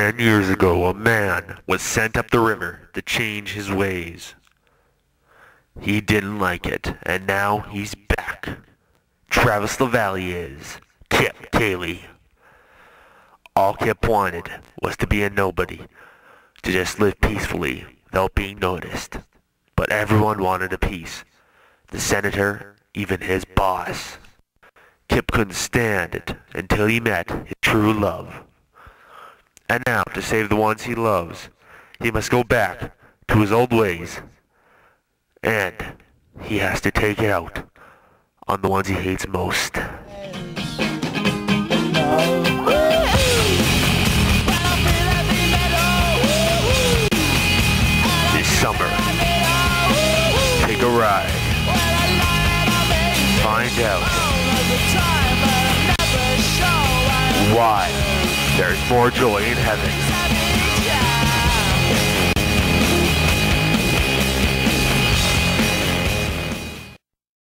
10 years ago, a man was sent up the river to change his ways. He didn't like it, and now he's back. Travis LaValle is Kip Cayley. All Kip wanted was to be a nobody, to just live peacefully without being noticed. But everyone wanted a piece. The senator, even his boss. Kip couldn't stand it until he met his true love. And now, to save the ones he loves, he must go back to his old ways. And he has to take it out on the ones he hates most. This summer, take a ride. Find out why there's more joy in heaven.